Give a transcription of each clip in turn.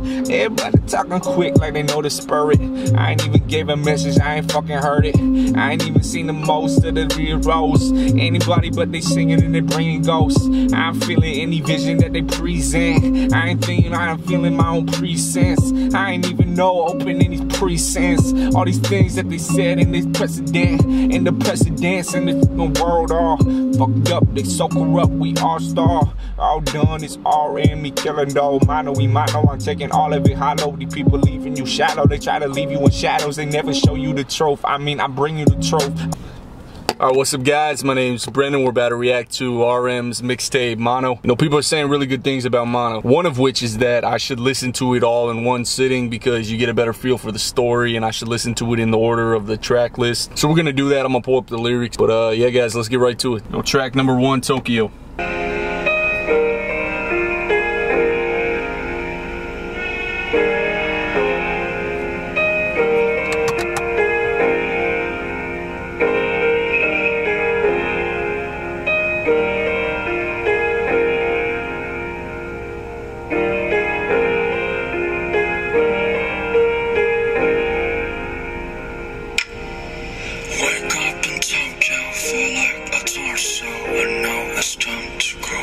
Everybody talking quick like they know the spirit. I ain't even gave a message, I ain't fucking heard it. I ain't even seen the most of the heroes. Anybody but they singing and they bringing ghosts. I'm feeling any vision that they present. I ain't thinking, I'm feeling my own presence. I ain't even know opening these presents. All these things that they said in this precedent, in the precedents in this world all fucked up. They so corrupt, we all star. All done, it's all in me killing though. Mano, we mano, I'm taking all of it hollow. These people leaving you shallow. They try to leave you in shadows. They never show you the truth. I mean, I bring you the truth. Alright, what's up guys? My name's Brendan. We're about to react to RM's mixtape, Mono. You know, people are saying really good things about Mono. One of which is that I should listen to it all in one sitting because you get a better feel for the story, and I should listen to it in the order of the track list. So we're gonna do that. I'm gonna pull up the lyrics. But yeah guys, let's get right to it. You know, track number 1, Tokyo. Wake up in Tokyo, feel like a torso. I know it's time to go.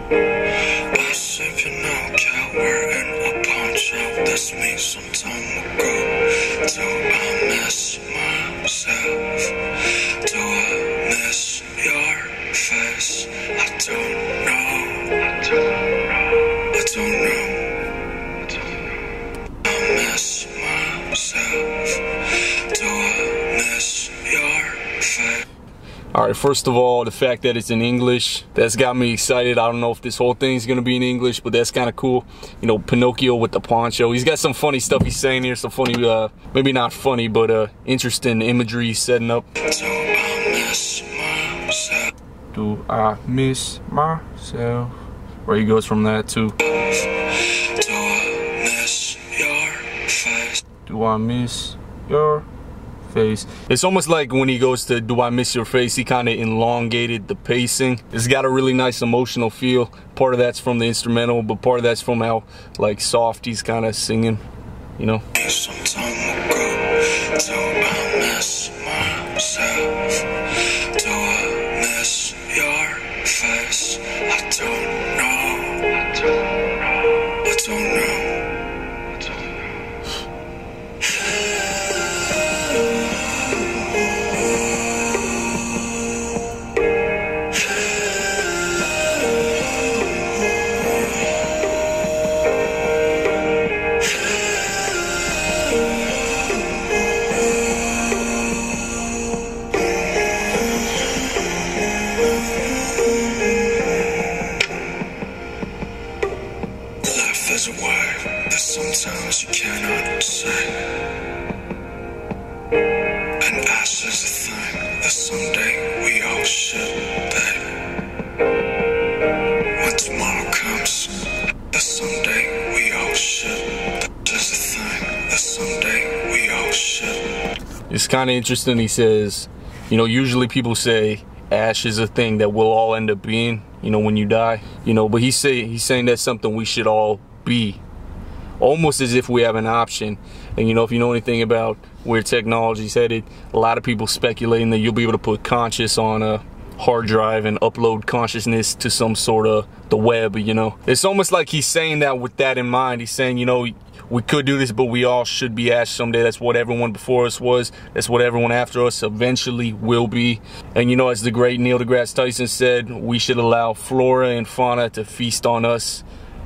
I see Pinocchio wearing a poncho. That's me some time ago. Do I miss myself? Do I miss your face? I don't know. I don't know. I miss myself. Do I miss your face? Alright, first of all, the fact that it's in English, that's got me excited. I don't know if this whole thing's gonna be in English, but that's kind of cool. You know, Pinocchio with the poncho. He's got some funny stuff he's saying here, some funny, maybe not funny, but interesting imagery he's setting up. Do I miss myself? Do I miss myself? Where he goes from that to, Do I miss your face? do I miss your face? It's almost like when he goes to do I miss your face, he kind of elongated the pacing. It's got a really nice emotional feel. Part of that's from the instrumental, but part of that's from how like soft he's kind of singing, you know. Some time ago, do I miss myself? Do I miss your face? I don't know. I don't know. There's a word that sometimes you cannot say, and ash is a thing that someday we all should be. When tomorrow comes, that someday we all should. There's a thing that someday we all should. It's kind of interesting. He says, you know, usually people say ash is a thing that we'll all end up being, you know, when you die, you know, but he's saying that's something we should all be, almost as if we have an option. And you know, if you know anything about where technology's headed, a lot of people speculating that you'll be able to put conscious on a hard drive and upload consciousness to some sort of the web, you know. It's almost like he's saying that with that in mind. He's saying, you know, we could do this, but we all should be ash someday. That's what everyone before us was. That's what everyone after us eventually will be. And you know, as the great Neil deGrasse Tyson said, we should allow flora and fauna to feast on us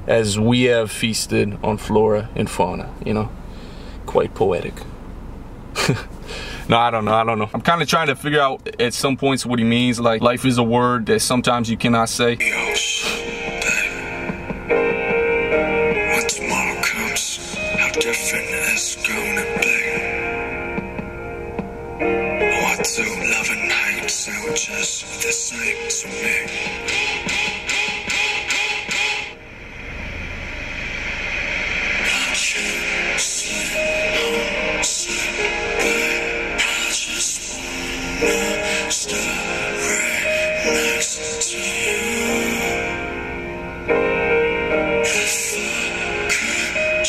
as we have feasted on flora and fauna, you know. Quite poetic. No, I don't know. I'm kind of trying to figure out at some points what he means. Like, life is a word that sometimes you cannot say. We all should be. When tomorrow comes, how different it's gonna be. What do love and hate sound just the same to me? If I could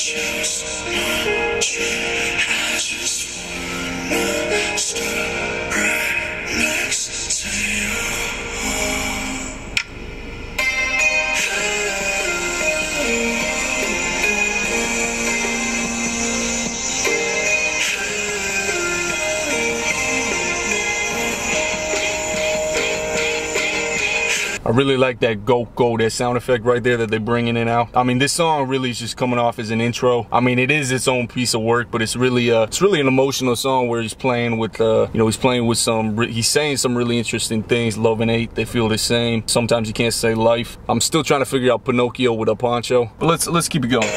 I really like that go, that sound effect right there that they're bringing in out. I mean, this song really is just coming off as an intro. I mean, it is its own piece of work, but it's really an emotional song where he's playing with, you know, he's saying some really interesting things. Love and hate, they feel the same. Sometimes you can't say life. I'm still trying to figure out Pinocchio with a poncho, but let's keep it going.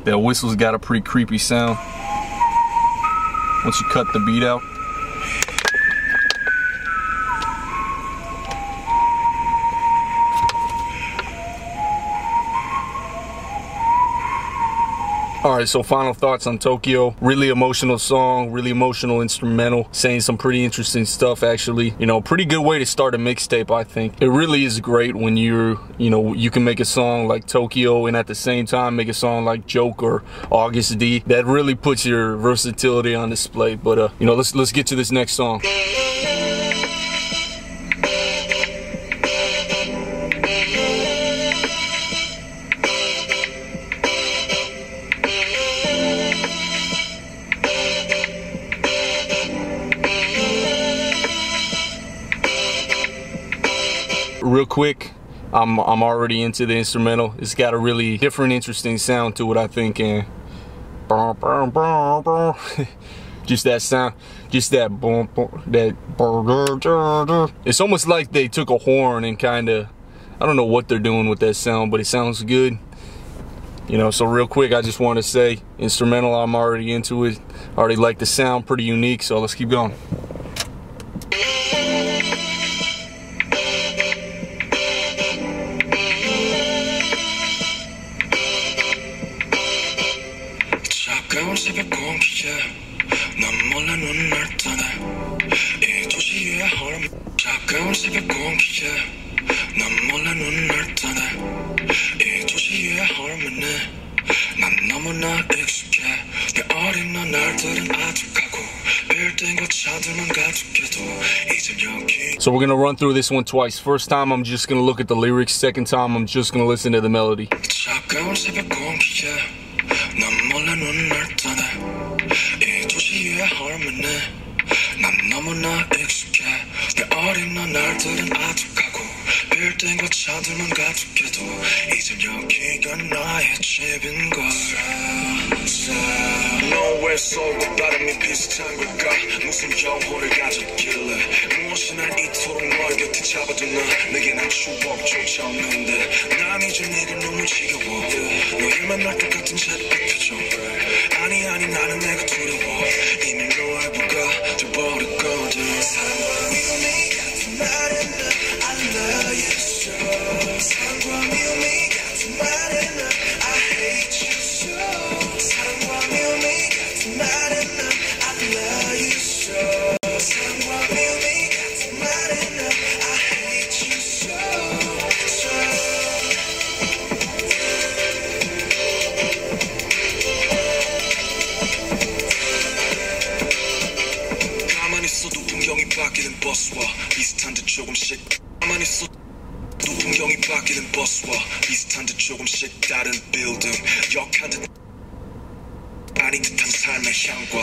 That whistle's got a pretty creepy sound once you cut the beat out. Alright, so final thoughts on Tokyo. Really emotional song, really emotional instrumental, saying some pretty interesting stuff actually. You know, pretty good way to start a mixtape, I think. It really is great when you can make a song like Tokyo and at the same time make a song like Joke or August D. That really puts your versatility on display. But you know, let's get to this next song. Real quick, I'm already into the instrumental. It's got a really different, interesting sound to it, I think, and just that sound, just that it's almost like they took a horn and kind of, I don't know what they're doing with that sound, but it sounds good. You know, so real quick, I just want to say, instrumental, I'm already into it. I already like the sound, pretty unique, so let's keep going. So we're gonna run through this one twice. First time I'm just gonna look at the lyrics. Second time I'm just gonna listen to the melody. 너왜 속에 바람이 비슷한 걸까 무슨 영혼을 가졌길래 무엇이 날 이토록 널 곁에 잡아두나 내게 난 추억조차 없는데 난 이제 내가 너무 지겨워 너를 만날 똑같은 자리 비켜줘 아니 나는 내가 두려워 이미 너의 부가 돼버렸거든 사랑과 미움이 같은 말에는 I love you so 사랑과 미움이 같은 말에는 I hate you so 사랑과 미움이 같은 말에는 I love you so 사랑과 미움이 같은 말에는 I hate you so 가만히 있어도 풍경이 바뀌는 버스와 비슷한 듯 조금씩 가만히 있어도 풍경이 바뀌는 버스와 비슷한 듯 조금씩 다른 빌딩 역한 듯 아닌 듯한 삶의 향과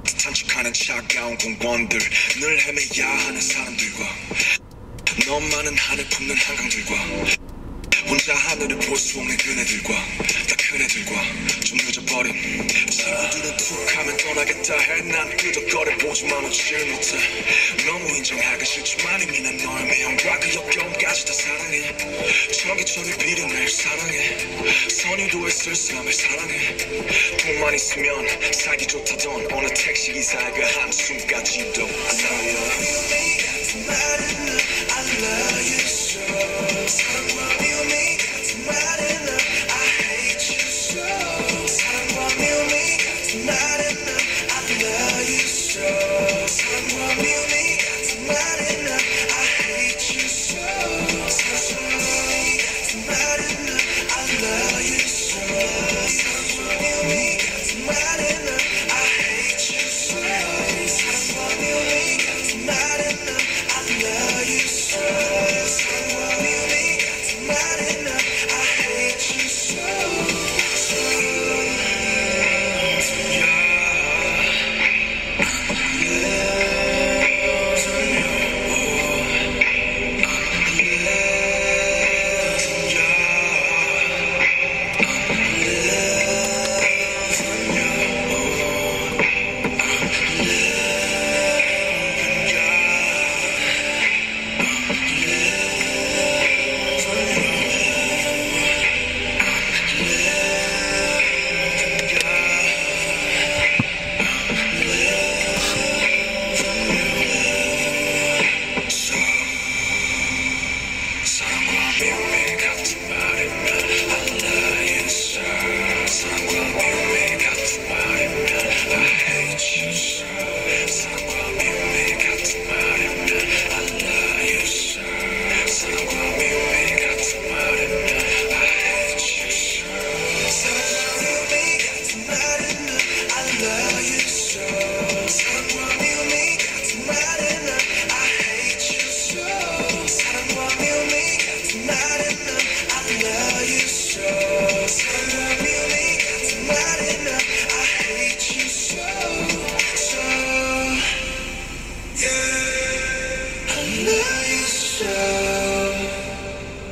따뜻한 척하는 차가운 공원들 늘 헤매야 하는 사람들과 너만은 하늘 품는 한강들과 혼자 하늘을 볼 수 없는 그네들과 다 큰애들과 좀 늦어버린 친구들은 툭하면 떠나겠다 해 난 끄덕거려 보지만 오지를 못해 너무 인정하기 싫지만 이미 난 너의 매형과 그 역겨움까지 다 사랑해 저기 비린 날 사랑해 선의도의 쓸쓸함을 사랑해 돈만 있으면 살기 좋다던 어느 택시기사의 그 한숨까지도 I love you 같은 말에는 I love you so 사랑과 미움이 같은 말에는 I hate you so 사랑과 미움이 같은 말에는 I love you so 사랑과 미움이 같은 말에는 I hate you so 사랑과 미움이 같은 말에는 I love you so 사랑과 love you so.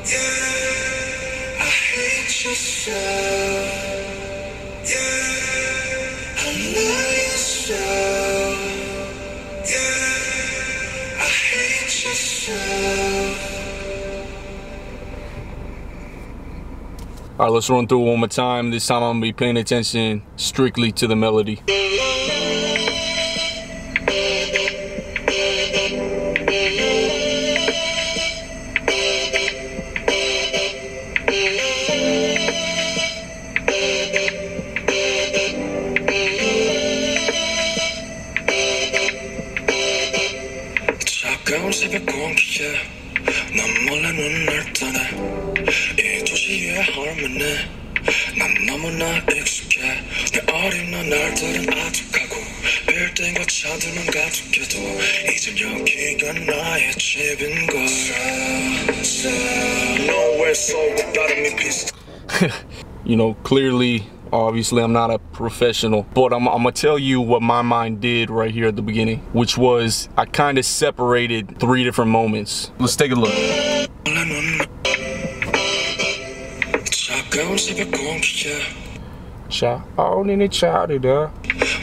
Yeah, I hate you so. Yeah, I love you so. Yeah, I hate you so. All right, let's run through it one more time. This time I'm gonna be paying attention strictly to the melody. 차가운 새벽 공기에 난 몰래 눈을 떠내 이 도시의 harmony 난 너무나 익숙해 내 어린 날들은 아득하고 빌딩과 차들만 가득해도 이젠 여기가 나의 집인 걸 Nowhere so 다름이 비슷 You know, clearly, obviously I'm not a professional, but I'm gonna tell you what my mind did right here at the beginning, which was I kind of separated 3 different moments. Let's take a look. 차가운 새벽 공기에 Child in the child there.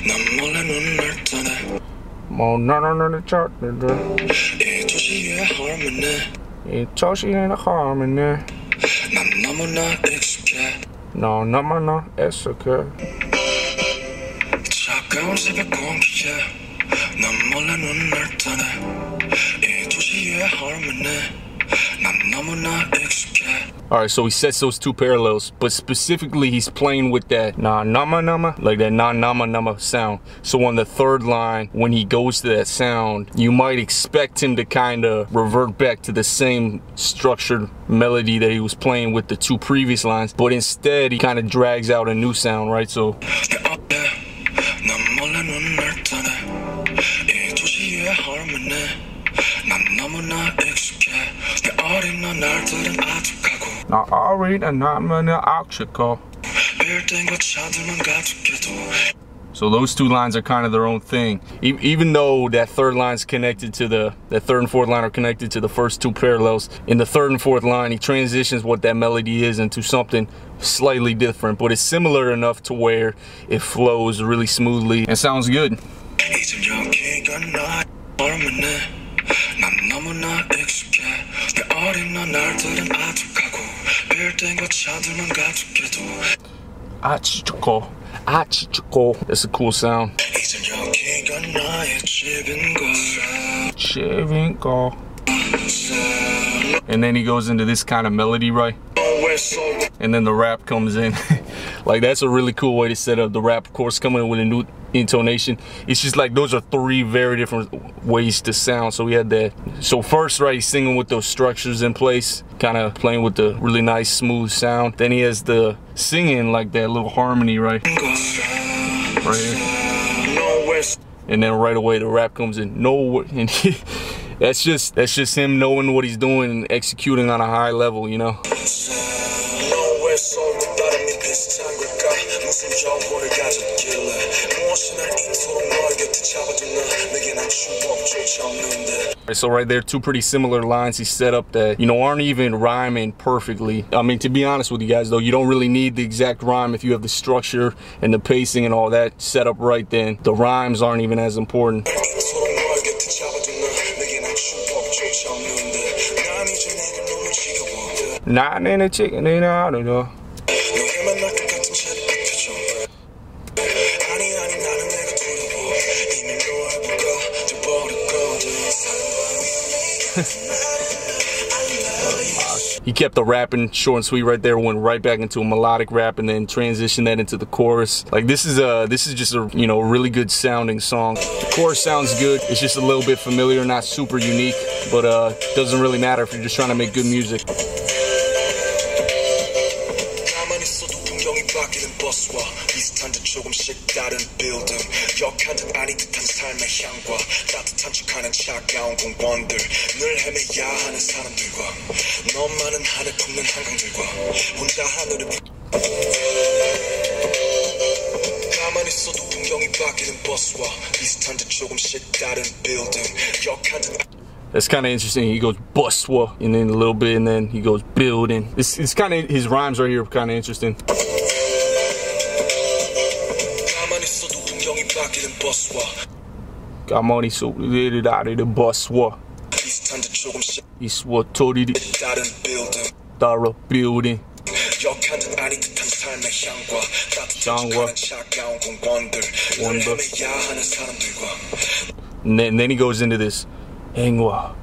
난 몰래 눈을 떠내 More none on the chart there. 이 도시의 harmony It tossing in the harmony. 난 너무나 익숙해 No, no, it's okay. 차가운 새벽 공기에 난 몰래 눈을 떠내 이 도시의 harmony 난 너무나 익숙해 All right, so he sets those 2 parallels, but specifically he's playing with that na nama, like that na nama sound. So on the 3rd line, when he goes to that sound, you might expect him to kind of revert back to the same structured melody that he was playing with the 2 previous lines, but instead he kind of drags out a new sound, right? So 난 몰래 눈을 떠내 이 도시의 harmony 난 너무나 익숙해 내 어린 날들은 아득하고 Now, I'll read a non-money obstacle. 빌딩과 차들만 가득해도 So those 2 lines are kind of their own thing. Even though that 3rd line's connected to that 3rd and 4th line are connected to the first 2 parallels, in the 3rd and 4th line, he transitions what that melody is into something slightly different, but it's similar enough to where it flows really smoothly and sounds good. 이젠 여기가 나의 harmony 난 너무나 익숙해 내 어린 날들은 아득하고 빌딩과 차들만 가득해도 Achichiko. That's a cool sound. 이젠 여기가 나의 집인 걸 Chivinko. And then he goes into this kind of melody, right? And then the rap comes in. Like, that's a really cool way to set up the rap, of course, coming in with a new intonation. It's just like those are 3 very different ways to sound. So we had that. So first, right, he's singing with those structures in place, kind of playing with the really nice smooth sound. Then he has the singing like that little harmony, right here. And then right away the rap comes in. And that's just him knowing what he's doing and executing on a high level, you know. So right there, 2 pretty similar lines he set up that, you know, aren't even rhyming perfectly. I mean, to be honest with you guys though, you don't really need the exact rhyme if you have the structure and the pacing and all that set up right. Then the rhymes aren't even as important. Not in a chicken, ain't I don't know. He kept the rapping short and sweet right there, went right back into a melodic rap, and then transitioned that into the chorus. Like, this is just a, you know, really good sounding song. The chorus sounds good. It's just a little bit familiar, not super unique, but doesn't really matter if you're just trying to make good music. That's kind of interesting. He goes buswa, and then a little bit, and then he goes building. It's kind of, his rhymes right here are kind of interesting. 가만히 있어 나를 buswa. 이스와 토리리 따라 building. And then he goes into this engwa,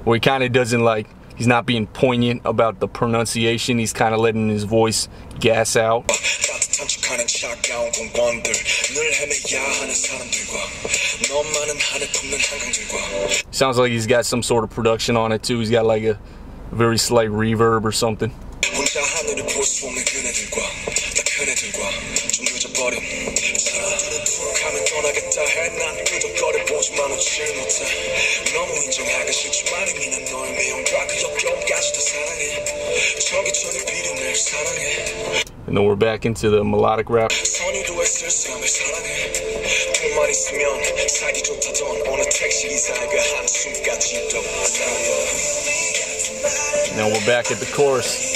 where he kind of doesn't like, he's not being poignant about the pronunciation, he's kind of letting his voice gas out. Sounds like he's got some sort of production on it too. He's got like a very slight reverb or something. And then we're back into the melodic rap. Now we're back at the chorus.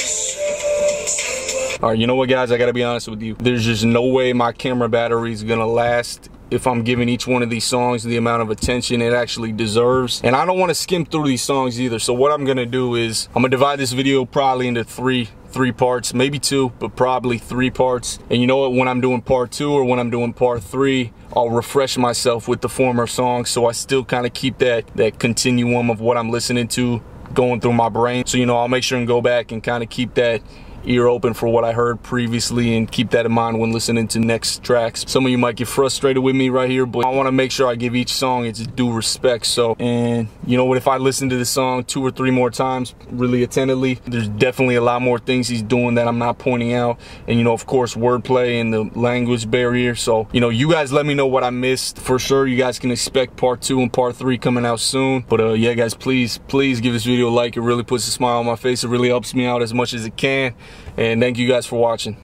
Alright, you know what guys, I gotta be honest with you. There's just no way my camera battery is gonna last if I'm giving each one of these songs the amount of attention it actually deserves. And I don't want to skim through these songs either. So what I'm gonna do is, I'm gonna divide this video probably into three parts, maybe two, but probably 3 parts. And you know what, when I'm doing part 2 or when I'm doing part 3, I'll refresh myself with the former songs, so I still kind of keep that continuum of what I'm listening to going through my brain. So, you know, I'll make sure and go back and kind of keep that ear open for what I heard previously and keep that in mind when listening to next tracks. Some of you might get frustrated with me right here, but I want to make sure I give each song its due respect. So, and you know what, if I listen to the song 2 or 3 more times really attentively, there's definitely a lot more things he's doing that I'm not pointing out. And you know, of course, wordplay and the language barrier. So, you know, you guys let me know what I missed. For sure, you guys can expect part 2 and part 3 coming out soon. But yeah guys, please give this video a like. It really puts a smile on my face. It really helps me out as much as it can. And thank you guys for watching.